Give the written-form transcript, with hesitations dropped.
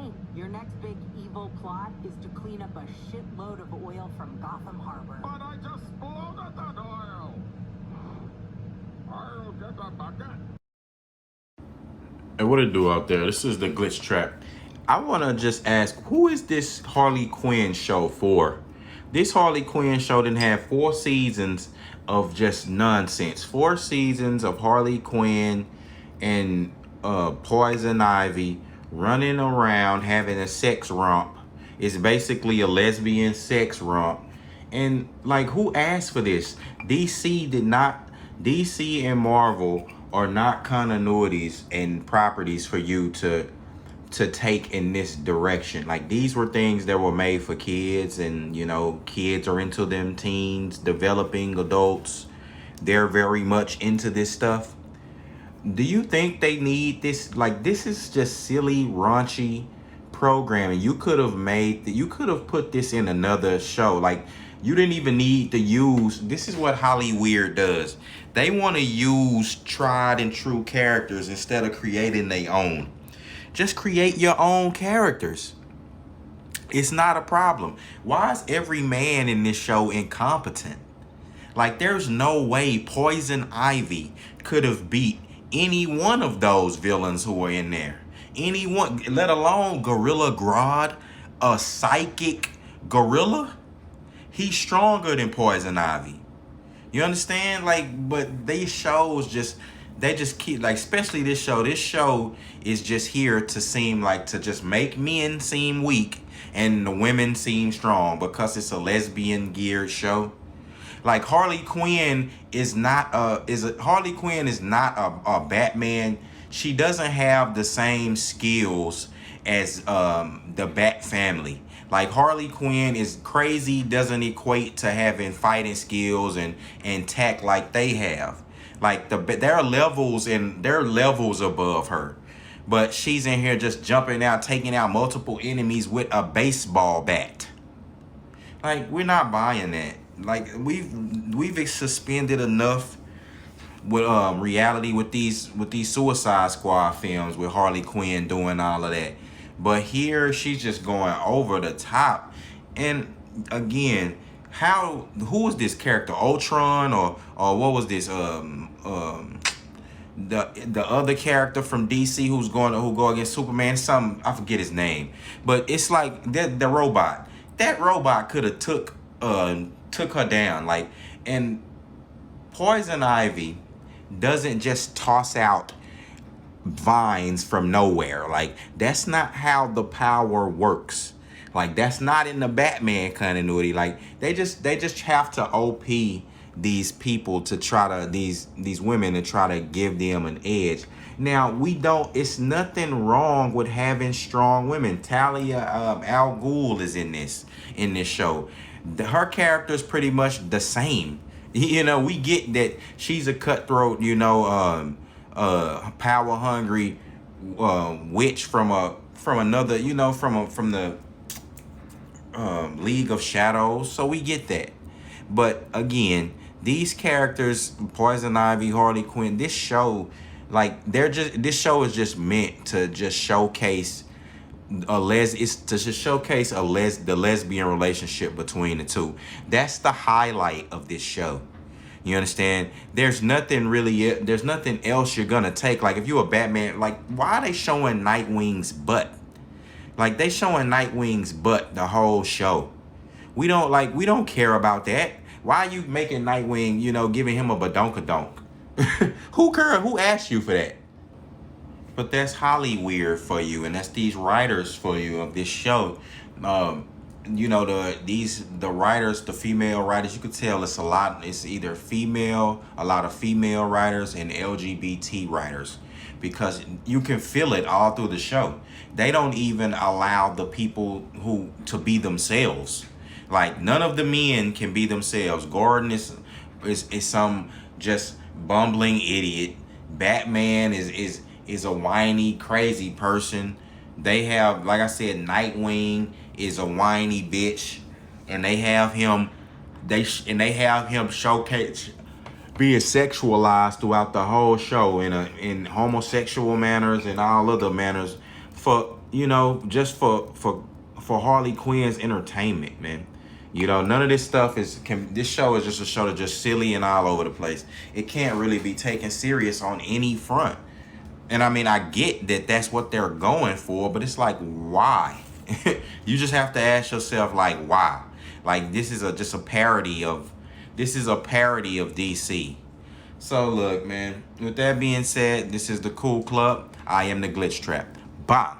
me. Your next big evil plot is to clean up a shitload of oil from Gotham Harbor. But I just exploded that oil. I'll get a bucket. Hey, what it do out there? This is the Glitch Trap. I want to just ask, who is this Harley Quinn show for? This Harley Quinn show didn't have 4 seasons of just nonsense. 4 seasons of Harley Quinn and Poison Ivy running around having a sex romp. It's basically a lesbian sex romp. And like, who asked for this? DC did not. DC and Marvel are not continuities and properties for you to take in this direction. Like, these were things that were made for kids, and you know, kids are into them, teens, developing adults, they're very much into this stuff. Do you think they need this? Like, this is just silly, raunchy programming. You could have put this in another show. Like, you didn't even need to use, this is what Hollyweird does. They want to use tried and true characters instead of creating their own. Just create your own characters. It's not a problem. Why is every man in this show incompetent? Like, there's no way Poison Ivy could have beat any one of those villains who were in there. Anyone, let alone Gorilla Grodd, a psychic gorilla. He's stronger than Poison Ivy. You understand? Like, but these shows just, they just keep, like, especially this show. This show is just here to seem like, to just make men seem weak and the women seem strong because it's a lesbian geared show. Like, Harley Quinn is not a Batman. She doesn't have the same skills as the Bat family. Like, Harley Quinn is crazy, doesn't equate to having fighting skills and tact like they have. Like, there are levels above her. But she's in here just jumping out, taking out multiple enemies with a baseball bat. Like, we're not buying that. Like, we've suspended enough with reality with these Suicide Squad films with Harley Quinn doing all of that. But here she's just going over the top. And again, who is this character? Ultron or what was this? The other character from DC who go against Superman. I forget his name. But it's like the robot. That robot could have took her down. Like, and Poison Ivy doesn't just toss out vines from nowhere. Like, that's not how the power works. Like, that's not in the Batman continuity. Like, they just have to OP these people to try to these women to try to give them an edge. Now, it's nothing wrong with having strong women. Talia al Ghul is in this show. Her character is pretty much the same. You know, we get that she's a cutthroat, you know, power hungry witch from another, you know, from the League of Shadows. So we get that. But again, these characters, Poison Ivy, Harley Quinn, this show, like, this show is just meant to just showcase the lesbian relationship between the two. That's the highlight of this show. You understand? There's nothing else you're gonna take. Like, if you're a Batman, like, why are they showing Nightwing's butt? Like, they showing Nightwing's butt the whole show. We don't care about that. Why are you making Nightwing, you know, giving him a badonkadonk? Who asked you for that? But that's Hollyweird for you, and that's these writers for you of this show. You know, the writers, the female writers, you could tell it's either a lot of female writers and LGBT writers, because you can feel it all through the show. They don't even allow the people to be themselves. Like, none of the men can be themselves. Gordon is some just bumbling idiot. Batman is a whiny, crazy person. They have, like I said, Nightwing is a whiny bitch, and they have him showcase being sexualized throughout the whole show in homosexual manners and all other manners for you know, just for Harley Quinn's entertainment, man. You know, none of this stuff this show is just a show that's just silly and all over the place. It can't really be taken serious on any front. And I mean, I get that that's what they're going for, but it's like, why? You just have to ask yourself, like, why? Like, this is just a parody of DC. So look, man, with that being said, this is the Cool Club. I am the Glitch Trap. Bye.